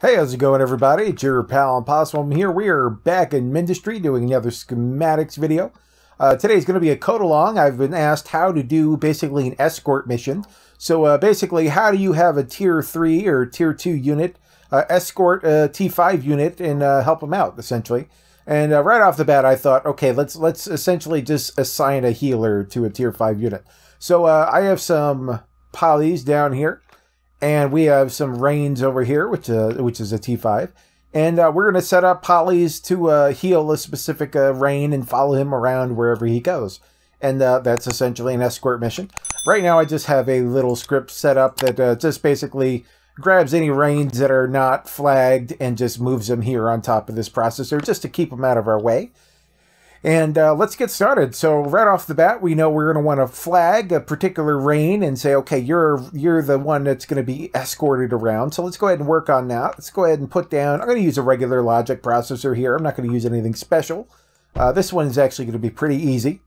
Hey, how's it going, everybody? It's your pal Impossibum here. We are back in Mindustry doing another schematics video. Today's going to be a code along. I've been asked how to do basically an escort mission. So basically, how do you have a tier 3 or tier 2 unit escort a T5 unit and help them out, essentially? And right off the bat, I thought, okay, let's essentially just assign a healer to a tier 5 unit. So I have some polys down here. And we have some rains over here, which is a T5. And we're going to set up polys to heal a specific rain and follow him around wherever he goes. And that's essentially an escort mission. Right now, I just have a little script set up that just basically grabs any rains that are not flagged and just moves them here on top of this processor just to keep them out of our way. And let's get started. So right off the bat, we know we're going to want to flag a particular rain and say, okay, you're the one that's going to be escorted around. So let's go ahead and work on that. Let's go ahead and put down, I'm going to use a regular logic processor here. I'm not going to use anything special. This one is actually going to be pretty easy.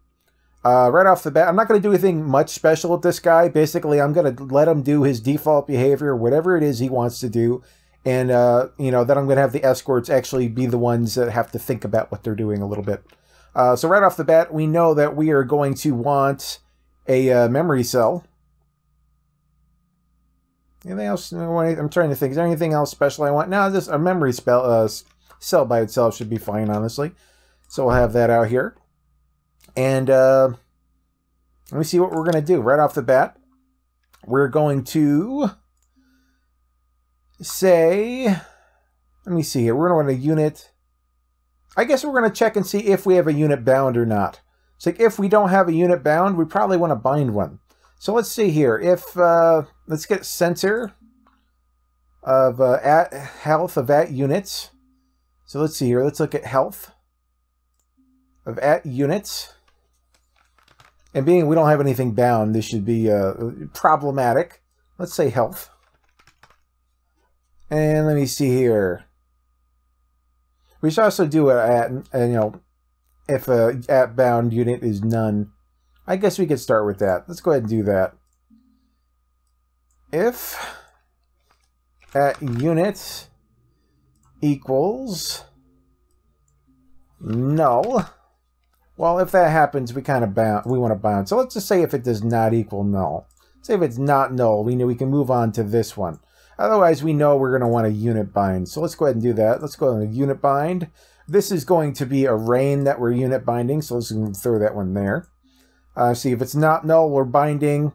Right off the bat, I'm not going to do anything much special with this guy. Basically, I'm going to let him do his default behavior, whatever it is he wants to do. And, you know, then I'm going to have the escorts actually be the ones that have to think about what they're doing a little bit. So right off the bat, we know that we are going to want a memory cell. Anything else? I'm trying to think. Is there anything else special I want? No, just a memory cell by itself should be fine, honestly. So we'll have that out here. And let me see what we're going to do. Right off the bat, we're going to say, let me see here. We're going to want a unit. I guess we're going to check and see if we have a unit bound or not. So if we don't have a unit bound, we probably want to bind one. So let's see here. If let's get sensor of at health of at units. So let's see here. Let's look at health of at units. And being we don't have anything bound, this should be problematic. Let's say health. And let me see here. We should also do it at, you know, if a at bound unit is none. I guess we could start with that. Let's go ahead and do that. If at unit equals null. Well, if that happens, we kind of we want to bound. So let's just say if it does not equal null. Say if it's not null, we know we can move on to this one. Otherwise, we know we're going to want a unit bind. So let's go ahead and do that. Let's go ahead and unit bind. This is going to be a rain that we're unit binding. So let's throw that one there. See if it's not null, we're binding.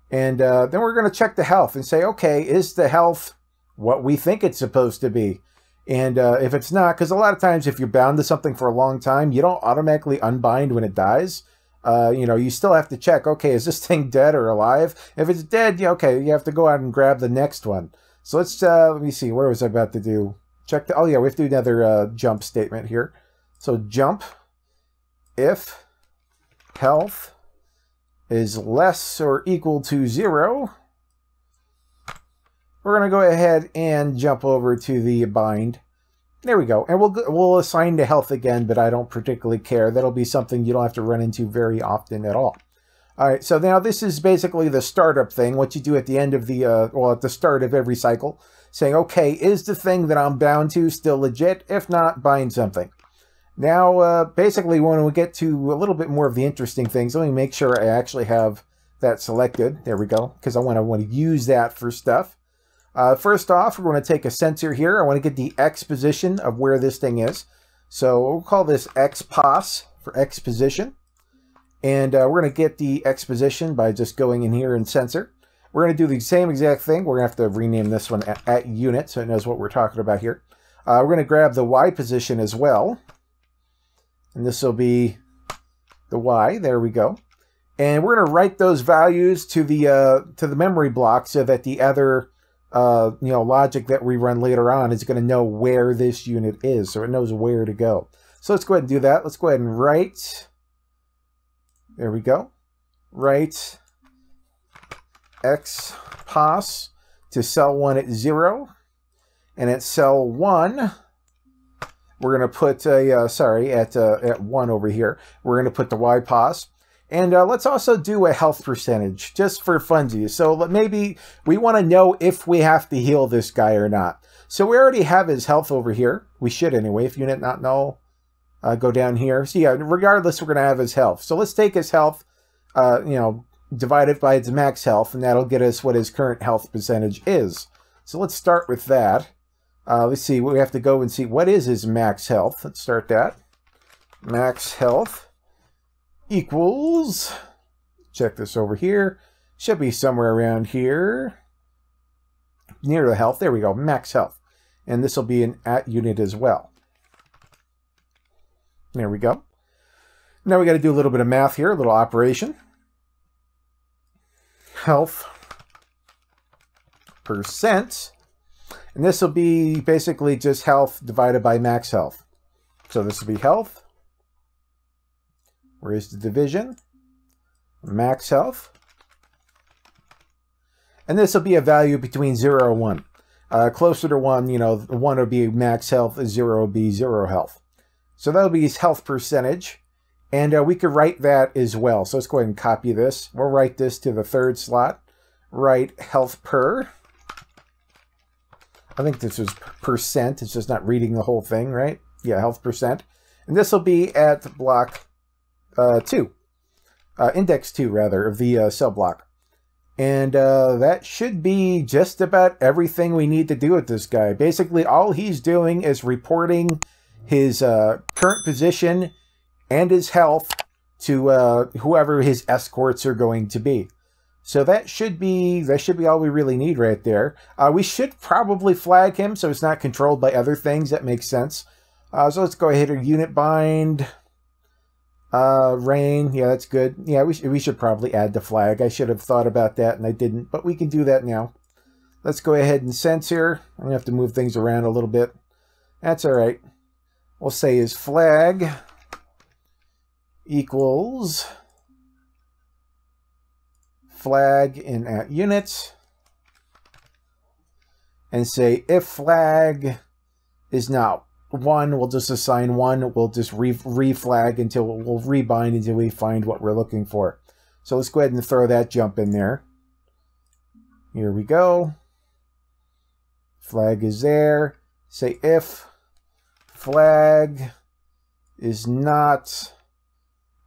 And then we're going to check the health and say, okay, is the health what we think it's supposed to be? And if it's not, because a lot of times if you're bound to something for a long time, you don't automatically unbind when it dies. You know, you still have to check, okay, is this thing dead or alive? If it's dead, okay, you have to go out and grab the next one. So let's, let me see, what was I about to do? Check the, oh yeah, we have to do another jump statement here. So jump, if health is less or equal to 0, we're going to go ahead and jump over to the bind. There we go. And we'll assign the health again, but I don't particularly care. That'll be something you don't have to run into very often at all. All right, so now this is basically the startup thing, what you do at the end of the, well, at the start of every cycle, saying, okay, is the thing that I'm bound to still legit? If not, bind something. Now, basically, when we get to a little bit more of the interesting things, let me make sure I actually have that selected. There we go, because I want to use that for stuff. First off, we're going to take a sensor here. I want to get the X position of where this thing is. So we'll call this X pos for X position. And we're going to get the X position by just going in here and sensor. We're going to do the same exact thing. We're going to have to rename this one at unit so it knows what we're talking about here. We're going to grab the Y position as well. And this will be the Y. There we go. And we're going to write those values to the memory block so that the other you know, logic that we run later on is going to know where this unit is, so it knows where to go. So let's go ahead and do that. Let's go ahead and write. There we go. Write X pos to cell 1 at 0, and at cell 1, we're going to put a sorry, at 1 over here. We're going to put the Y pos. And let's also do a health percentage, just for funsies. So maybe we want to know if we have to heal this guy or not. So we already have his health over here. We should anyway. If unit not null, go down here. So yeah, regardless, we're going to have his health. So let's take his health, divide it by its max health, and that'll get us what his current health percentage is. So let's start with that. Let's see, we have to go and see what is his max health. Let's start that. Max health equals, check this over here, should be somewhere around here, near the health. There we go, max health. And this will be an at unit as well. There we go. Now we got to do a little bit of math here, a little operation. Health percent, and this will be basically just health divided by max health. So this will be health. Where is the division? Max health. And this will be a value between 0 and 1. Closer to 1, 1 will be max health, 0 will be 0 health. So that'll be his health percentage. And we could write that as well. So let's go ahead and copy this. We'll write this to the third slot. Write health per. I think this was percent. It's just not reading the whole thing, right? Yeah, health percent. And this will be at block 2. Index 2, rather, of the cell block. And that should be just about everything we need to do with this guy. Basically, all he's doing is reporting his current position and his health to whoever his escorts are going to be. So that should be all we really need right there. We should probably flag him so it's not controlled by other things. That makes sense. So let's go ahead and unit bind. Rain. Yeah, that's good. Yeah, we should probably add the flag. I should have thought about that and I didn't, but we can do that now. Let's go ahead and sense here. I'm going to have to move things around a little bit. That's all right. We'll say his flag equals flag in at units, and say if flag is not 1, we'll just assign 1. We'll just reflag until we'll rebind until we find what we're looking for. So let's go ahead and throw that jump in there. Here we go. Flag is there. Say if flag is not,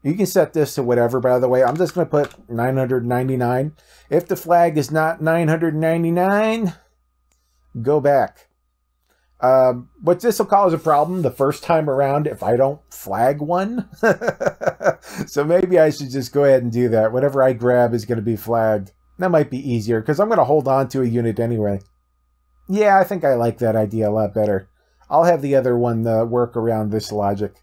you can set this to whatever, by the way. I'm just going to put 999. If the flag is not 999, go back. What this will cause a problem the first time around if I don't flag one. So maybe I should just go ahead and do that. Whatever I grab is going to be flagged. That might be easier because I'm going to hold on to a unit anyway. Yeah, I think I like that idea a lot better. I'll have the other one work around this logic.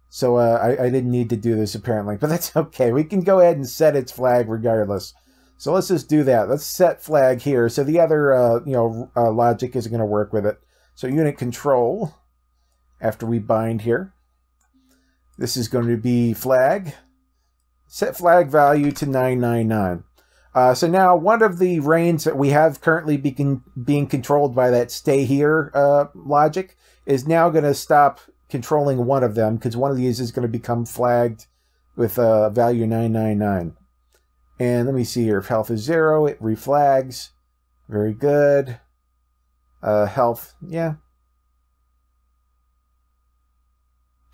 So I didn't need to do this apparently, but that's okay. We can go ahead and set its flag regardless. So let's just do that. Let's set flag here. So the other logic isn't going to work with it. So unit control, after we bind here, this is going to be flag. Set flag value to 999. So now one of the reigns that we have currently being controlled by that stay here logic is now going to stop controlling one of them because one of these is going to become flagged with value 999. And let me see here. If health is 0, it reflags. Very good. Health, yeah.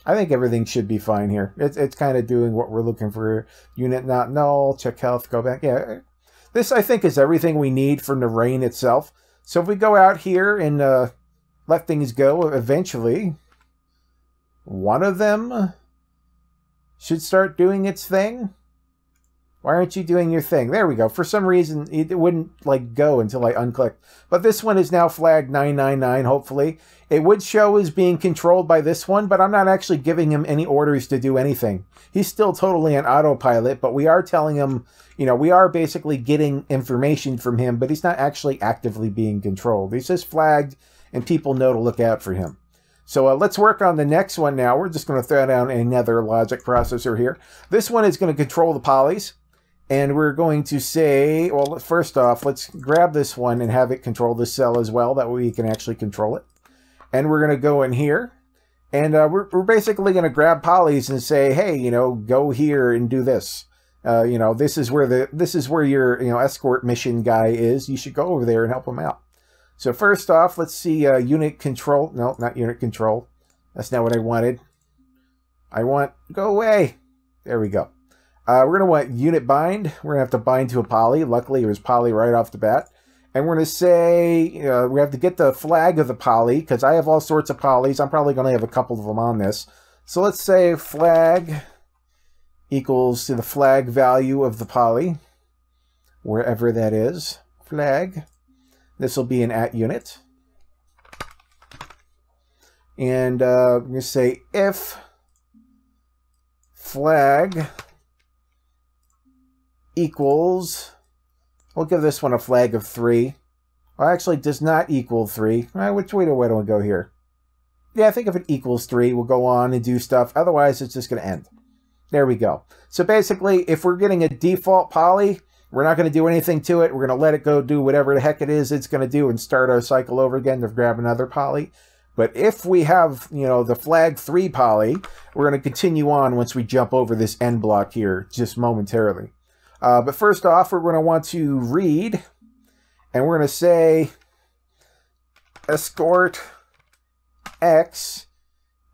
I think everything should be fine here. It's kind of doing what we're looking for. Unit not null. Check health. Go back. Yeah. This, I think, is everything we need from the reign itself. So if we go out here and let things go, eventually, one of them should start doing its thing. Why aren't you doing your thing? There we go. For some reason, it wouldn't go until I unclicked. But this one is now flagged 999, hopefully. It would show as being controlled by this one, but I'm not actually giving him any orders to do anything. He's still totally on autopilot, but we are telling him, we are basically getting information from him, but he's not actually actively being controlled. He's just flagged, and people know to look out for him. So let's work on the next one now. We're just going to throw down another logic processor here. This one is going to control the polys. And we're going to say, well, first off, let's grab this one and have it control this cell as well. That way we can actually control it. And we're going to go in here And we're basically going to grab polys and say, hey, you know, go here and do this. You know, this is where your, you know, escort mission guy is. You should go over there and help him out. So first off, let's see unit control. No, not unit control. That's not what I wanted. Go away. There we go. We're going to want unit bind. We're going to have to bind to a poly. Luckily, it was poly right off the bat. And we're going to say, we have to get the flag of the poly, because I have all sorts of polys. I'm probably going to have a couple of them on this. So let's say flag equals to the flag value of the poly, wherever that is. Flag. This will be an @unit. And we're going to say if flag equals, we'll give this one a flag of 3. Well, actually, it does not equal 3. Which way do I go here? Yeah, I think if it equals 3, we'll go on and do stuff. Otherwise, it's just going to end. There we go. So basically, if we're getting a default poly, we're not going to do anything to it. We're going to let it go do whatever the heck it is it's going to do and start our cycle over again to grab another poly. But if we have, you know, the flag 3 poly, we're going to continue on once we jump over this end block here just momentarily. But first off, we're going to want to read, and we're going to say escort X,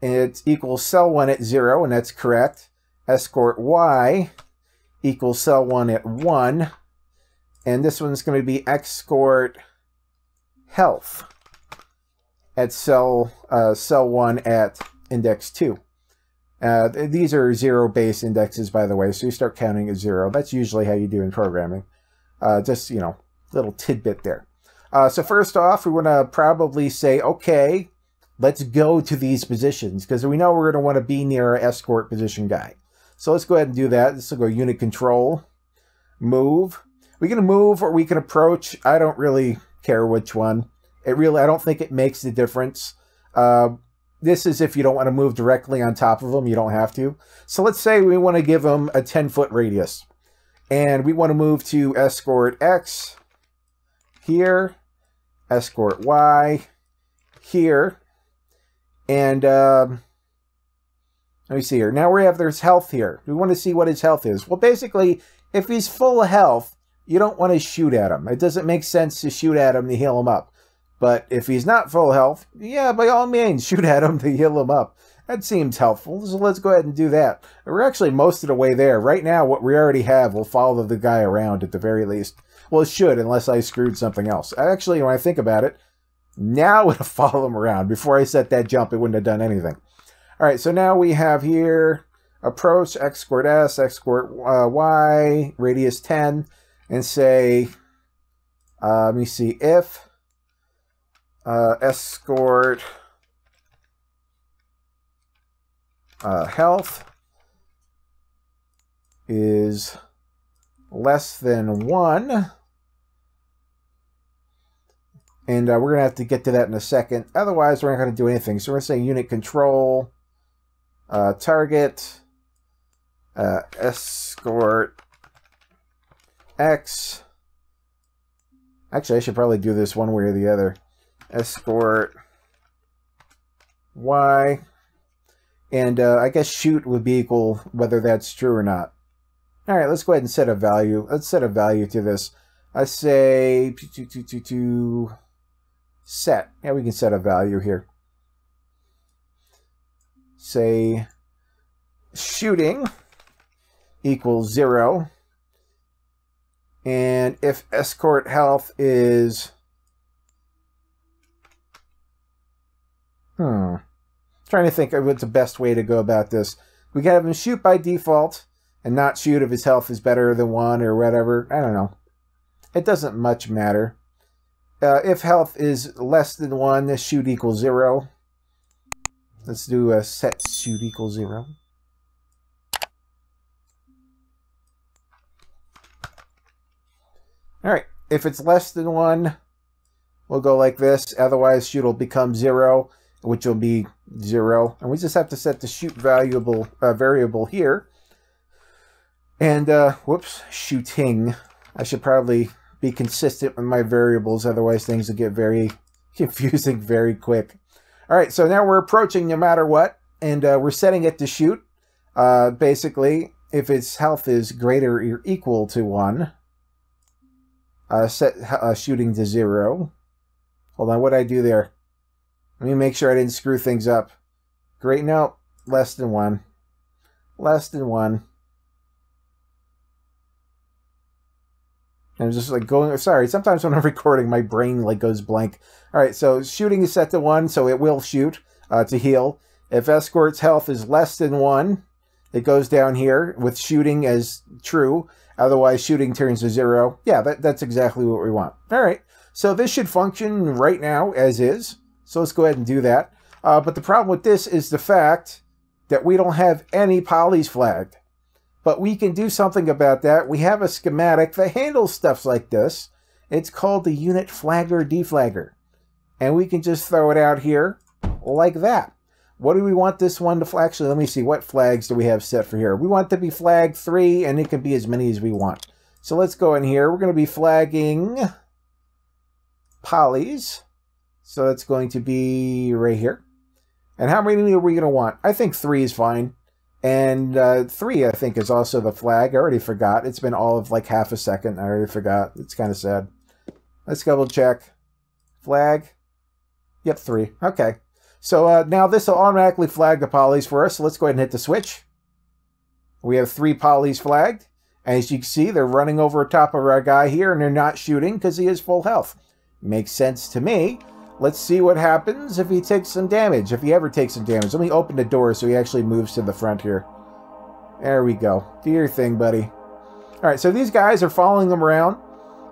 and it equals cell 1 at 0, and that's correct. Escort Y equals cell 1 at 1, and this one's going to be escort health at cell 1 at index 2. These are 0 base indexes, by the way, so you start counting at 0. That's usually how you do in programming. Just, you know, little tidbit there. So first off, we want to probably say, okay, let's go to these positions, because we know we're going to want to be near our escort position guy. So let's go ahead and do that. This will go unit control, move. We can move or we can approach. I don't really care which one. I don't think it makes the difference. This is if you don't want to move directly on top of them. You don't have to. So let's say we want to give them a 10-foot radius. And we want to move to escort X here, escort Y here. And let me see here. Now there's health here. We want to see what his health is. Well, basically, if he's full of health, you don't want to shoot at him. It doesn't make sense to shoot at him to heal him up. But if he's not full health, yeah, by all means, shoot at him to heal him up. That seems helpful, so let's go ahead and do that. We're actually most of the way there. Right now, what we already have will follow the guy around at the very least. Well, it should, unless I screwed something else. Actually, when I think about it, now it'll follow him around. Before I set that jump, it wouldn't have done anything. All right, so now we have here approach, escort S, escort Y, radius 10, and say, let me see, if escort health is less than 1, and we're going to have to get to that in a second. Otherwise, we're not going to do anything. So we're going to say unit control, target, escort X. Actually, I should probably do this one way or the other. Escort Y. And I guess shoot would be equal whether that's true or not. All right, let's go ahead and set a value. Let's set a value to this. I say set. Yeah, we can set a value here. Say shooting equals 0. And if escort health is trying to think of what's the best way to go about this. We can have him shoot by default and not shoot if his health is better than 1 or whatever. I don't know. It doesn't much matter. If health is less than 1, the shoot equals 0. Let's do a set shoot equals 0. All right. If it's less than 1, we'll go like this. Otherwise, shoot will become 0, which will be 0. And we just have to set the shoot variable here. And, whoops, shooting. I should probably be consistent with my variables, otherwise things will get very confusing very quick. All right, so now we're approaching no matter what, and we're setting it to shoot. Basically, if its health is greater or equal to 1, set shooting to 0. Hold on, what did I do there? Let me make sure I didn't screw things up. Great, no, less than 1. Less than 1. I'm just like going, sorry, sometimes when I'm recording, my brain like goes blank. All right, so shooting is set to 1, so it will shoot to heal. If Escort's health is less than 1, it goes down here with shooting as true. Otherwise, shooting turns to 0. Yeah, that's exactly what we want. All right, so this should function right now as is. So let's go ahead and do that. But the problem with this is the fact that we don't have any polys flagged. But we can do something about that. We have a schematic that handles stuff like this. It's called the unit flagger deflagger. And we can just throw it out here like that. What do we want this one to flag? Actually, let me see. What flags do we have set for here? We want it to be flag 3, and it can be as many as we want. So let's go in here. We're going to be flagging polys. So that's going to be right here. And how many are we going to want? I think 3 is fine. And 3, I think, is also the flag. I already forgot. It's been all of like half a second. I already forgot. It's kind of sad. Let's double check. Flag. Yep, 3. Okay. So now this will automatically flag the polys for us. So let's go ahead and hit the switch. We have 3 polys flagged. And as you can see, they're running over top of our guy here, and they're not shooting because he has full health. Makes sense to me. Let's see what happens if he takes some damage, if he ever takes some damage. Let me open the door so he actually moves to the front here. There we go. Do your thing, buddy. All right, so these guys are following him around.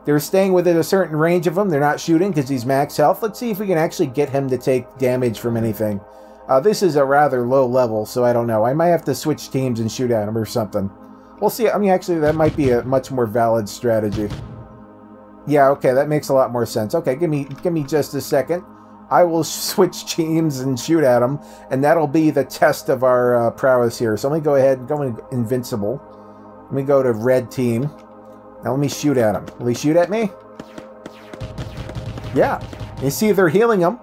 They're staying within a certain range of him. They're not shooting because he's max health. Let's see if we can actually get him to take damage from anything. This is a rather low level, so I don't know. I might have to switch teams and shoot at him or something. We'll see. I mean, actually, that might be a much more valid strategy. Yeah, okay, that makes a lot more sense. Okay, give me just a second. I will switch teams and shoot at him, and that'll be the test of our prowess here. So let me go ahead and go in invincible. Let me go to red team. Now let me shoot at him. Will he shoot at me? Yeah. You see they're healing him.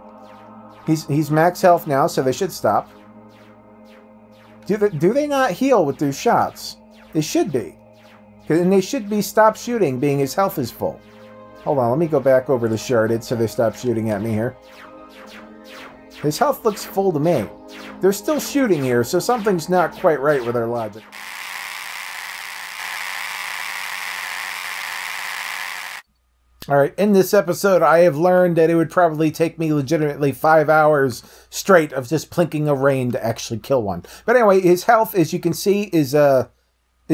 He's max health now, so they should stop. Do they not heal with their shots? They should be. And they should be stopped shooting, being his health is full. Hold on, let me go back over to sharded so they stop shooting at me here. His health looks full to me. They're still shooting here, so something's not quite right with our logic. Alright, in this episode, I have learned that it would probably take me legitimately 5 hours straight of just plinking a rain to actually kill one. But anyway, his health, as you can see, is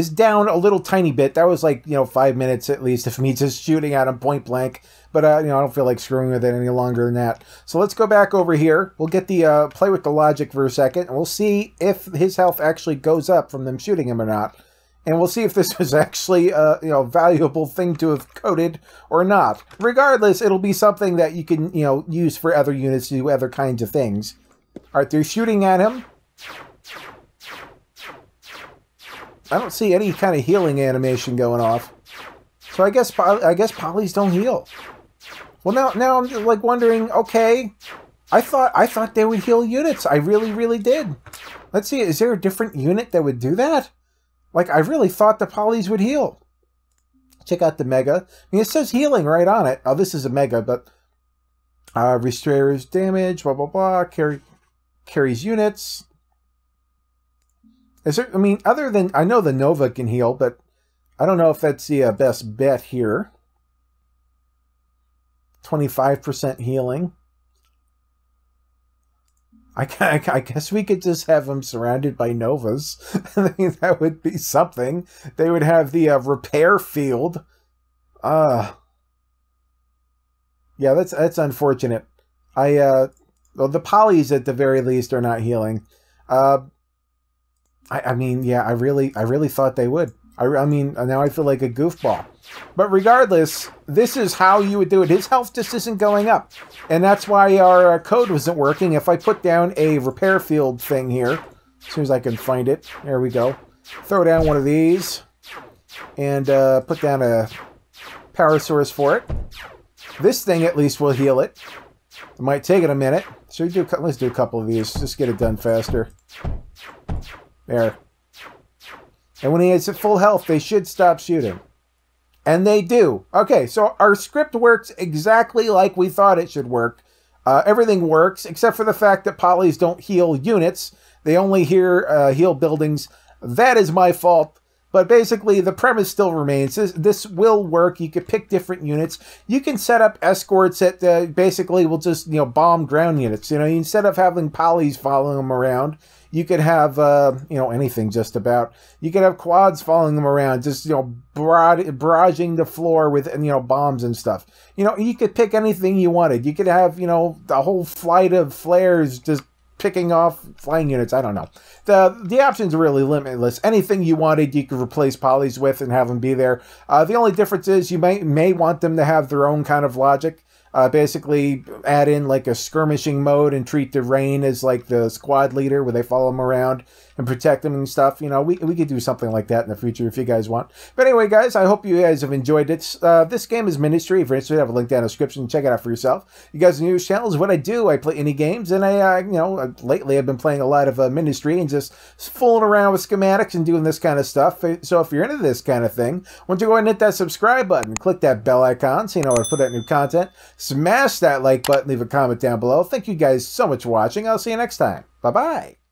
down a little tiny bit. That was like, 5 minutes at least of me just shooting at him point blank. But, I don't feel like screwing with it any longer than that. So let's go back over here. We'll get the, play with the logic for a second. And we'll see if his health actually goes up from them shooting him or not. And we'll see if this was actually a, valuable thing to have coded or not. Regardless, it'll be something that you can, use for other units to do other kinds of things. All right, they're shooting at him. I don't see any kind of healing animation going off. So I guess polys don't heal. Well, now I'm like wondering, okay, I thought they would heal units. I really did. Let's see, is there a different unit that would do that? Like, I really thought the polys would heal. Check out the mega. I mean, it says healing right on it. Oh, this is a mega, but restores damage, blah, blah, blah, carries units. Is there, I mean, other than, I know the Nova can heal, but I don't know if that's the best bet here. 25% healing. I guess we could just have them surrounded by Novas. I mean, that would be something. They would have the repair field. Yeah, that's unfortunate. Well, the polys at the very least are not healing. I mean, yeah, I really thought they would. I mean, now I feel like a goofball. But regardless, this is how you would do it. His health just isn't going up. And that's why our code wasn't working. If I put down a repair field thing here, as soon as I can find it, there we go. Throw down one of these. And put down a power source for it. This thing at least will heal it. It might take it a minute. Should we do? Let's do a couple of these. Just get it done faster. There. And when he is at full health, they should stop shooting. And they do. Okay, so our script works exactly like we thought it should work. Everything works, except for the fact that polys don't heal units. They only heal buildings. That is my fault. But basically, the premise still remains. This will work. You could pick different units. You can set up escorts that basically will just, bomb ground units. Instead of having polys following them around, you could have, anything just about. You could have quads following them around, just, barraging the floor with, bombs and stuff. You could pick anything you wanted. You could have, a whole flight of flares just picking off flying units. I don't know. The options are really limitless. Anything you wanted, you could replace polys with and have them be there. The only difference is you may want them to have their own kind of logic. Basically add in like a skirmishing mode and treat the rain as like the squad leader where they follow him around and protect them and stuff. We could do something like that in the future if you guys want. But anyway, guys, I hope you guys have enjoyed it. This game is Mindustry. If you're interested, I have a link down in the description. Check it out for yourself. You guys are new to this channel. Is what I do. I play indie games, and lately I've been playing a lot of Mindustry and just fooling around with schematics and doing this kind of stuff. So if you're into this kind of thing, why don't you go ahead and hit that subscribe button, click that bell icon so you know when I put out new content. Smash that like button, leave a comment down below. Thank you guys so much for watching. I'll see you next time. Bye-bye.